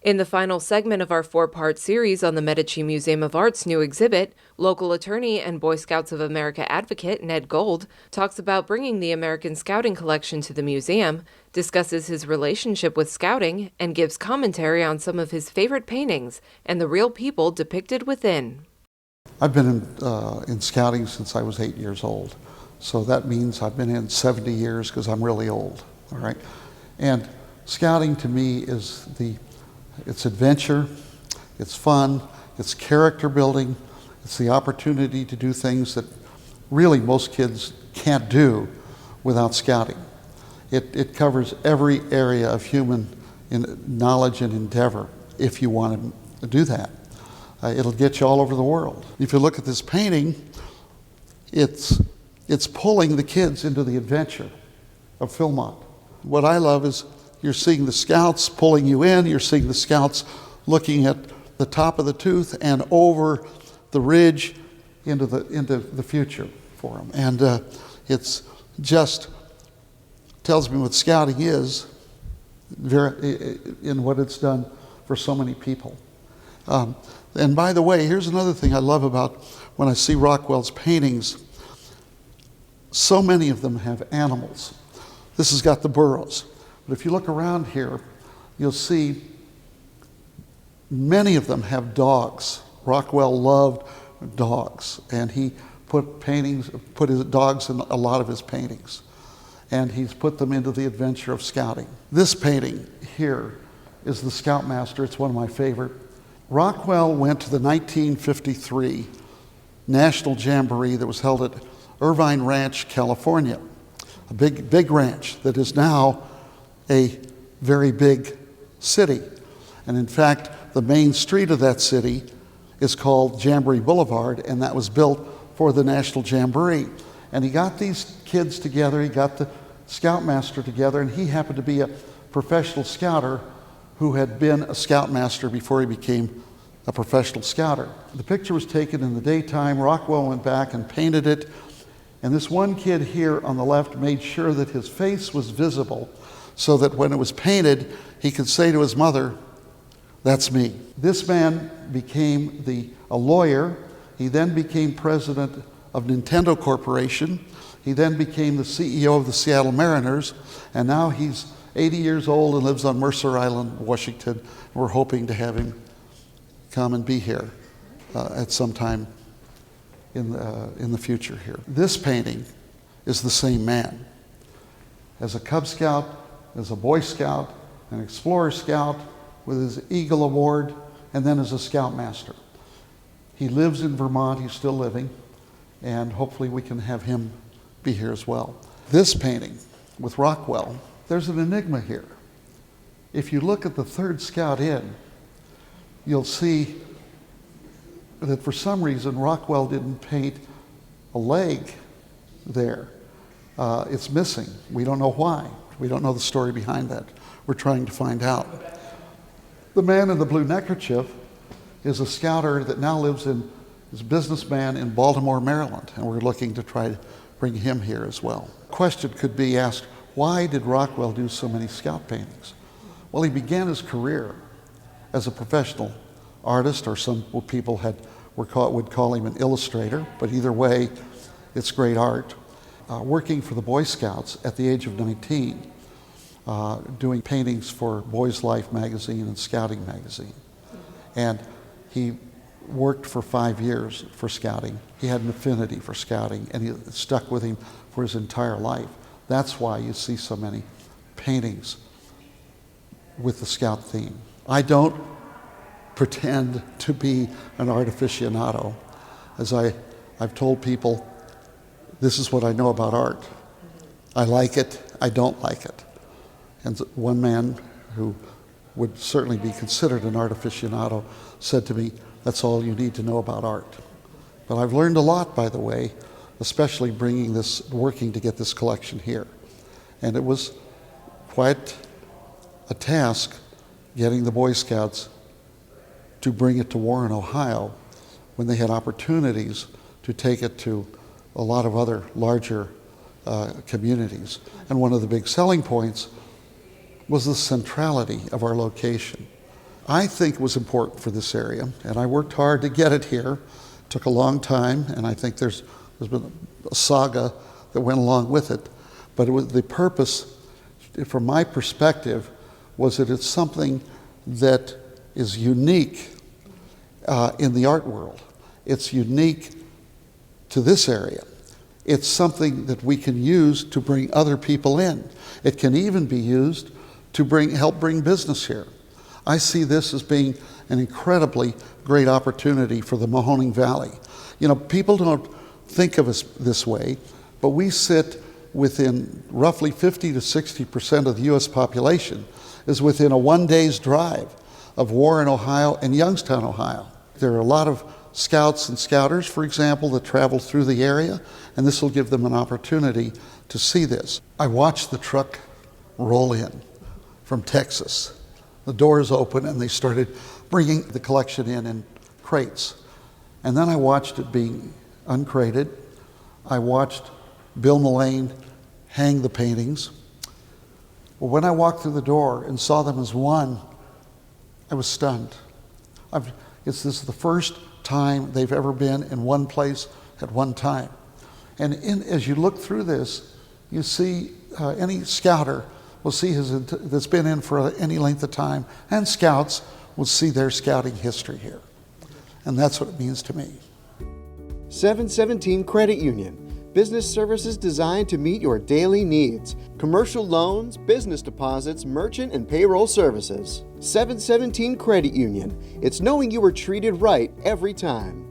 In the final segment of our four-part series on the Medici Museum of Art's new exhibit, local attorney and Boy Scouts of America advocate Ned Gold talks about bringing the American Scouting collection to the museum, discusses his relationship with Scouting, and gives commentary on some of his favorite paintings and the real people depicted within. I've been in Scouting since I was 8 years old, so that means I've been in 70 years because I'm really old, all right? And Scouting to me is it's adventure, it's fun, it's character building, it's the opportunity to do things that really most kids can't do without Scouting. It covers every area of human knowledge and endeavor if you want to do that. It'll get you all over the world. If you look at this painting, it's pulling the kids into the adventure of Philmont. What I love is you're seeing the Scouts pulling you in, you're seeing the Scouts looking at the top of the tooth and over the ridge into the future for them. And it's just tells me what Scouting is in what it's done for so many people. And by the way, here's another thing I love about when I see Rockwell's paintings. So many of them have animals. This has got the burros. But if you look around here, you'll see many of them have dogs. Rockwell loved dogs, and he put his dogs in a lot of his paintings. And he's put them into the adventure of Scouting. This painting here is the Scoutmaster. It's one of my favorite. Rockwell went to the 1953 National Jamboree that was held at Irvine Ranch, California, a big ranch that is now a very big city. And in fact, the main street of that city is called Jamboree Boulevard, and that was built for the National Jamboree. And he got these kids together, he got the Scoutmaster together, and he happened to be a professional scouter who had been a Scoutmaster before he became a professional scouter. The picture was taken in the daytime. Rockwell went back and painted it, and this one kid here on the left made sure that his face was visible so that when it was painted, he could say to his mother, "That's me." This man became a lawyer. He then became president of Nintendo Corporation. He then became the CEO of the Seattle Mariners, and now he's 80 years old and lives on Mercer Island, Washington. We're hoping to have him come and be here at some time in the future here. This painting is the same man. As a Cub Scout, as a Boy Scout, an Explorer Scout with his Eagle Award, and then as a Scoutmaster. He lives in Vermont, he's still living, and hopefully we can have him be here as well. This painting with Rockwell, there's an enigma here. If you look at the third Scout in, you'll see that for some reason Rockwell didn't paint a leg there. It's missing. We don't know why. We don't know the story behind that. We're trying to find out. The man in the blue neckerchief is a scouter that now is a businessman in Baltimore, Maryland, and we're looking to try to bring him here as well. The question could be asked, why did Rockwell do so many Scout paintings? Well, he began his career as a professional artist, or some people would call him an illustrator, but either way, it's great art. Working for the Boy Scouts at the age of 19, doing paintings for Boys Life magazine and Scouting magazine. And he worked for 5 years for Scouting. He had an affinity for Scouting, and it stuck with him for his entire life. That's why you see so many paintings with the Scout theme. I don't pretend to be an art aficionado. As I've told people, this is what I know about art. I like it, I don't like it. And one man who would certainly be considered an art aficionado said to me, "That's all you need to know about art." But I've learned a lot, by the way, especially working to get this collection here. And it was quite a task getting the Boy Scouts to bring it to Warren, Ohio, when they had opportunities to take it to a lot of other larger communities. And one of the big selling points was the centrality of our location. I think was important for this area, and I worked hard to get it here. Took a long time, and I think there's been a saga that went along with it. But it was, the purpose, from my perspective, was that it's something that is unique in the art world. It's unique to this area. It's something that we can use to bring other people in. It can even be used to help bring business here. I see this as being an incredibly great opportunity for the Mahoning Valley. You know, people don't think of us this way, but we sit within roughly 50 to 60% of the U.S. population is within a one-day's drive of Warren, Ohio, and Youngstown, Ohio. There are a lot of scouts and scouters, for example, that travel through the area, and this will give them an opportunity to see this. I watched the truck roll in from Texas. The doors open, and they started bringing the collection in crates. And then I watched it being uncrated. I watched Bill Mullane hang the paintings. Well, when I walked through the door and saw them as one, I was stunned. This is the first time they've ever been in one place at one time. And as you look through this, you see any scouter will see that's been in for any length of time, and scouts will see their scouting history here. And that's what it means to me. 717 Credit Union. Business services designed to meet your daily needs. Commercial loans, business deposits, merchant and payroll services. 717 Credit Union. It's knowing you were treated right every time.